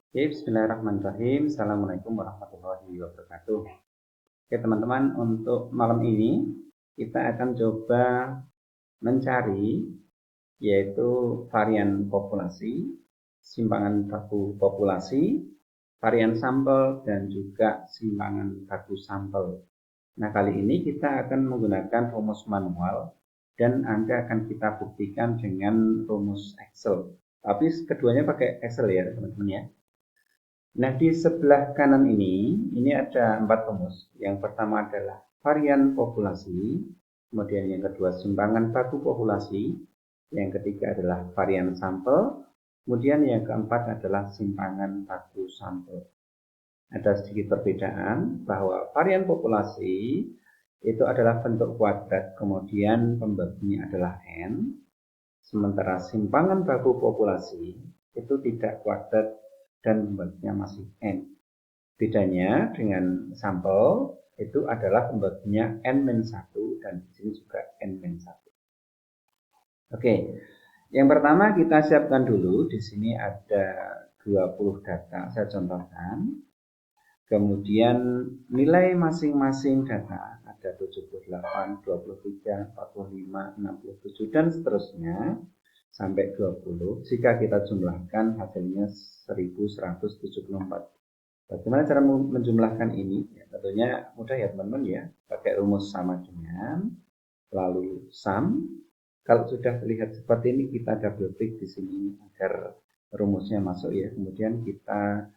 Oke, bismillahirrahmanirrahim. Assalamualaikum warahmatullahi wabarakatuh. Oke, teman-teman, untuk malam ini kita akan coba mencari yaitu varian populasi, simpangan baku populasi, varian sampel, dan juga simpangan baku sampel. Nah, kali ini kita akan menggunakan rumus manual dan Anda akan kita buktikan dengan rumus Excel. Tapi keduanya pakai Excel ya, teman-teman ya. Nah, di sebelah kanan ini ada 4 rumus. Yang pertama adalah varian populasi, kemudian yang kedua simpangan baku populasi, yang ketiga adalah varian sampel, kemudian yang keempat adalah simpangan baku sampel. Ada sedikit perbedaan bahwa varian populasi itu adalah bentuk kuadrat, kemudian pembaginya adalah n, sementara simpangan baku populasi itu tidak kuadrat dan pembaginya masih n. Bedanya dengan sampel itu adalah pembaginya n-1 dan di sini juga n-1. Oke, yang pertama kita siapkan dulu. Di sini ada 20 data, saya contohkan. Kemudian nilai masing-masing data ada 78, 23, 45, 67 dan seterusnya sampai 20. Jika kita jumlahkan hasilnya 1174. Bagaimana cara menjumlahkan ini? Ya, tentunya mudah ya teman-teman ya. Pakai rumus sama dengan lalu sum. Kalau sudah terlihat seperti ini kita double klik di sini agar rumusnya masuk ya. Kemudian kita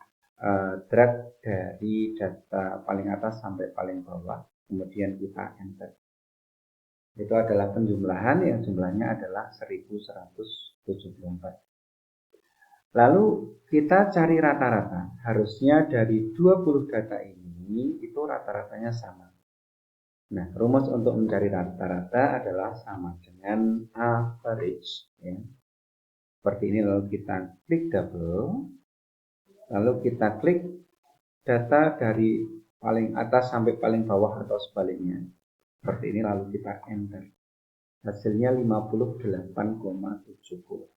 drag dari data paling atas sampai paling bawah. Kemudian kita enter. Itu adalah penjumlahan yang jumlahnya adalah 1174. Lalu kita cari rata-rata. Harusnya dari 20 data ini itu rata-ratanya sama. Nah, rumus untuk mencari rata-rata adalah sama dengan average. Ya. Seperti ini, lalu kita klik double. Lalu kita klik data dari paling atas sampai paling bawah atau sebaliknya. Seperti ini, lalu kita enter. Hasilnya 58,70.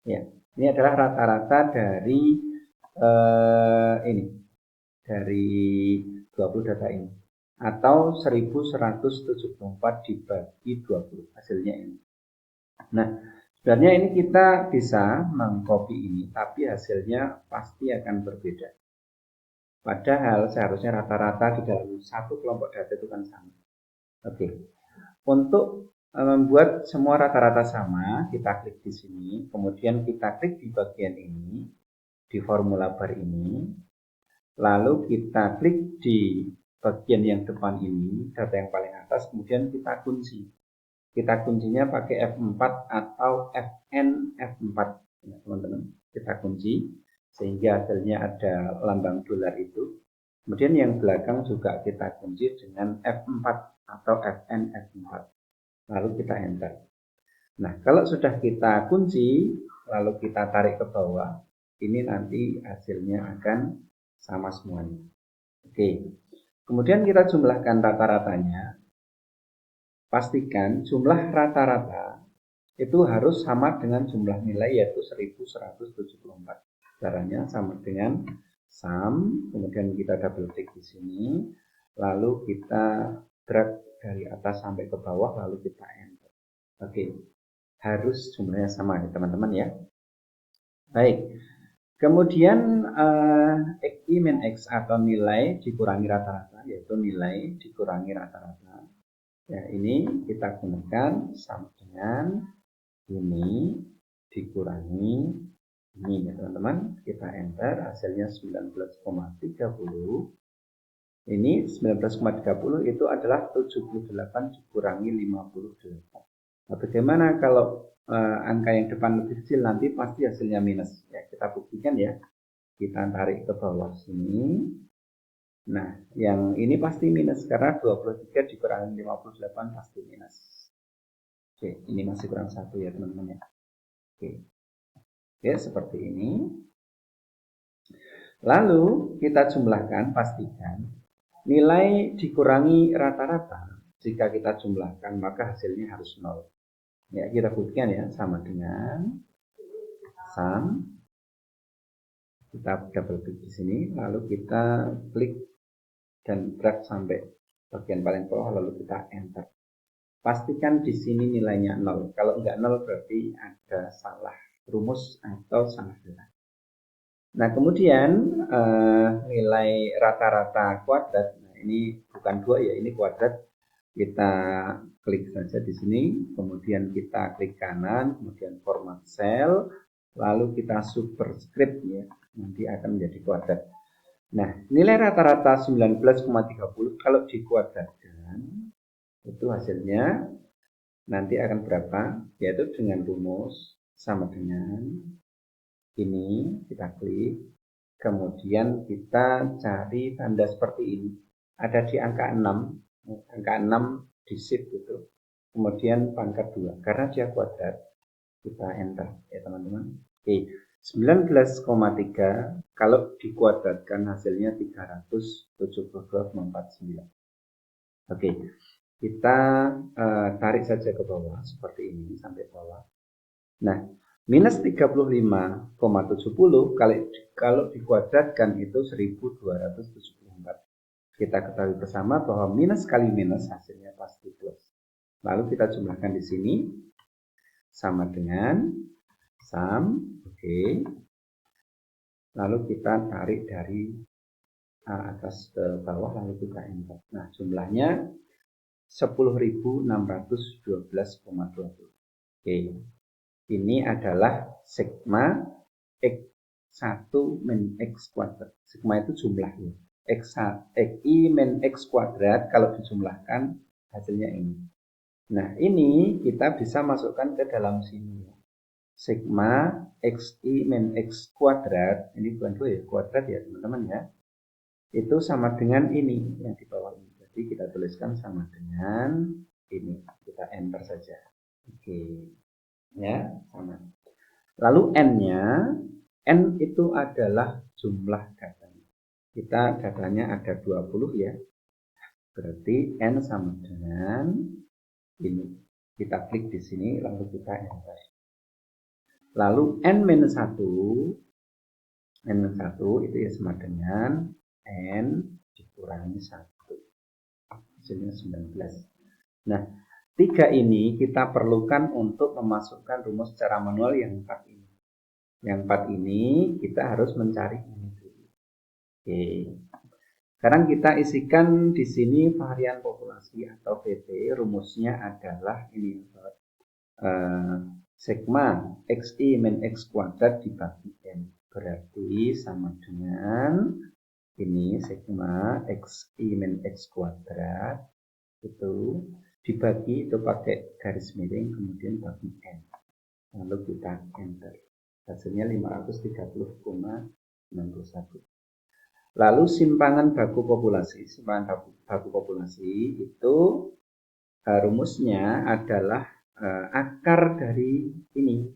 Ya, ini adalah rata-rata dari dari 20 data ini atau 1174 dibagi 20 hasilnya ini. Nah, sebenarnya ini kita bisa mengcopy ini, tapi hasilnya pasti akan berbeda. Padahal seharusnya rata-rata di dalam satu kelompok data itu kan sama. Oke, untuk membuat semua rata-rata sama, kita klik di sini, kemudian kita klik di bagian ini, di formula bar ini, lalu kita klik di bagian yang depan ini, data yang paling atas, kemudian kita kunci. Kita kuncinya pakai F4 atau Fn F4, ya, teman-teman. Kita kunci sehingga hasilnya ada lambang dolar itu. Kemudian yang belakang juga kita kunci dengan F4 atau Fn F4. Lalu kita enter. Nah, kalau sudah kita kunci, lalu kita tarik ke bawah, ini nanti hasilnya akan sama semuanya. Oke. Kemudian kita jumlahkan rata-ratanya. Pastikan jumlah rata-rata itu harus sama dengan jumlah nilai yaitu 1174. Caranya sama dengan sum, kemudian kita double klik di sini, lalu kita drag dari atas sampai ke bawah, lalu kita enter. Oke, harus jumlahnya sama ya teman-teman ya. Baik, kemudian I min X atau nilai dikurangi rata-rata, yaitu nilai dikurangi rata-rata. Ya, ini kita gunakan sama dengan ini dikurangi ini ya teman-teman. Kita enter, hasilnya 19,30. Ini 19,30 itu adalah 78 dikurangi 58. Nah, bagaimana kalau angka yang depan lebih kecil, nanti pasti hasilnya minus. Ya, kita buktikan ya. Kita tarik ke bawah sini. Nah, yang ini pasti minus karena 23 dikurangi 58 pasti minus. Oke, ini masih kurang 1 ya teman-teman ya. Oke. Oke, seperti ini. Lalu kita jumlahkan, pastikan nilai dikurangi rata-rata. Jika kita jumlahkan maka hasilnya harus 0. Ya, kita buktikan ya, sama dengan sum Kita double klik di sini, lalu kita klik dan drag sampai bagian paling bawah, lalu kita enter. Pastikan di sini nilainya 0. Kalau enggak 0 berarti ada salah rumus atau salah gerak. Nah, kemudian nilai rata-rata kuadrat. Nah, ini bukan 2 ya, ini kuadrat. Kita klik saja di sini, kemudian kita klik kanan, kemudian format cell, lalu kita superscript ya, nanti akan menjadi kuadrat. Nah, nilai rata-rata 19,30 kalau dikuadratkan itu hasilnya nanti akan berapa? Yaitu dengan rumus sama dengan ini, kita klik, kemudian kita cari tanda seperti ini. Ada di angka 6, angka 6 di shift itu. Kemudian pangkat 2, karena dia kuadrat, kita enter ya teman-teman. Oke, 19,3 kalau dikuadratkan hasilnya 372,49. Oke, kita tarik saja ke bawah seperti ini sampai bawah. Nah, minus 35,70 kalau dikuadratkan itu 1274. Kita ketahui bersama bahwa minus kali minus hasilnya pasti plus. Lalu kita jumlahkan di sini sama dengan sum, oke. Lalu kita tarik dari atas ke bawah, lalu kita enter. Nah, jumlahnya 10.612,20. Oke. Ini adalah sigma X1 min X kuadrat. Sigma itu jumlahnya. Xi min X kuadrat kalau dijumlahkan hasilnya ini. Nah, ini kita bisa masukkan ke dalam sini. Sigma Xi min X kuadrat, ini bukan 2 ya, kuadrat ya teman-teman ya. Itu sama dengan ini yang di bawah ini. Jadi kita tuliskan sama dengan ini. Kita enter saja. Oke. Ya, sama. Lalu n-nya, n itu adalah jumlah datanya. Kita datanya ada 20 ya. Berarti n sama dengan ini. Kita klik di sini lalu kita enter. Lalu n-1 itu ya sama dengan n dikurangi 1. Hasilnya 19. Nah, 3 ini kita perlukan untuk memasukkan rumus secara manual yang 4 ini. Yang 4 ini kita harus mencari ini dulu. Oke. Sekarang kita isikan di sini varian populasi atau VP. Rumusnya adalah ini. Sigma Xi min X kuadrat dibagi N. Berarti sama dengan ini sigma Xi min X kuadrat itu dibagi itu pakai garis miring kemudian bagi N, lalu kita enter, hasilnya 530,61. Lalu simpangan baku populasi itu rumusnya adalah akar dari ini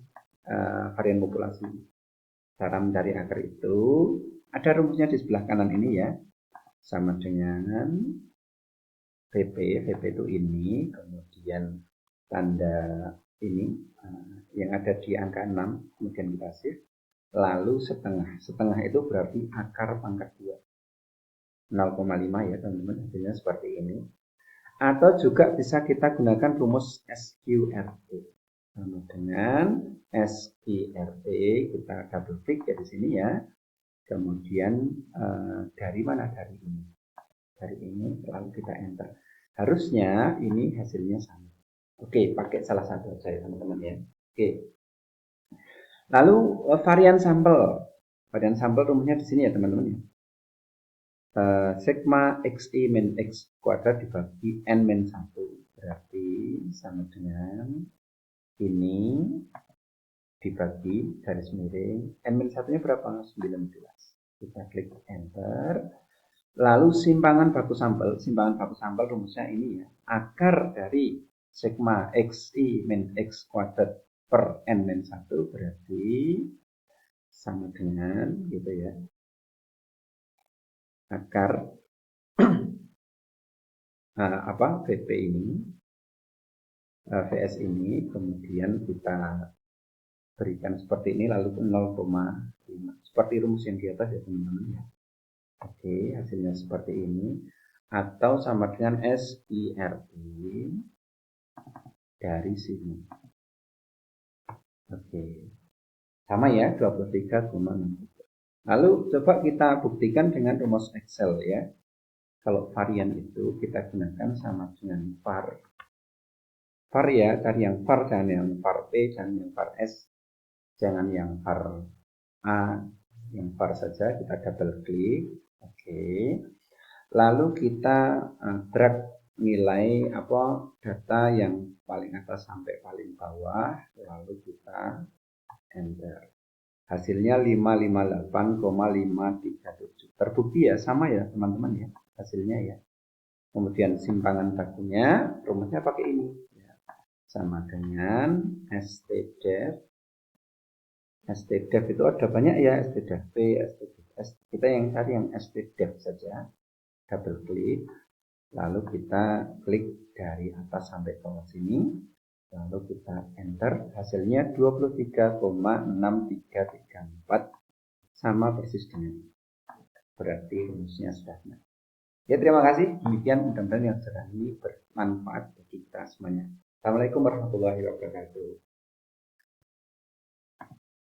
varian populasi. Cara mencari akar itu ada rumusnya di sebelah kanan ini ya, sama dengan VP itu ini, kemudian tanda ini yang ada di angka 6, kemudian kita shift, lalu setengah itu berarti akar pangkat 2, 0,5 ya teman-teman, hasilnya seperti ini. Atau juga bisa kita gunakan rumus SQRT, sama dengan SQRT, kita double klik ya di sini ya, kemudian dari mana, dari ini lalu kita enter. Harusnya ini hasilnya sama. Oke, pakai salah satu saja teman-teman ya. Oke. Lalu varian sampel. Varian sampel rumusnya di sini ya teman-teman ya. Sigma Xi min X kuadrat dibagi N min 1. Berarti sama dengan ini dibagi garis miring. N min 1-nya berapa? 19. Kita klik enter. Lalu simpangan baku sampel rumusnya ini ya, akar dari sigma Xi min X kuadrat per N min 1 berarti sama dengan gitu ya, akar VP ini, VS ini, kemudian kita berikan seperti ini lalu 0,5. seperti rumus yang di atas ya teman-teman ya. Oke, hasilnya seperti ini. Atau sama dengan SIRT dari sini. Oke, sama ya 23,6. Lalu coba kita buktikan dengan rumus Excel ya. Kalau varian itu kita gunakan sama dengan var. Var ya, cari yang var, jangan yang var P, jangan yang var S, jangan yang var A, yang var saja. Kita double klik. Oke. Lalu kita drag nilai data yang paling atas sampai paling bawah, lalu kita enter. Hasilnya 558,537. Terbukti ya, sama ya teman-teman ya hasilnya ya. Kemudian simpangan bakunya, rumusnya pakai ini ya. Sama dengan stdef. Stdef itu ada banyak ya, stdef P, stdef S. Kita yang cari yang stdef saja. Double klik, lalu kita klik dari atas sampai bawah sini, lalu kita enter. Hasilnya 23,6334, sama persis dengan ini. Berarti rumusnya sudah benar. Ya, terima kasih. Demikian mudah-mudahan yang sudah ini bermanfaat bagi kita semuanya. Assalamualaikum warahmatullahi wabarakatuh.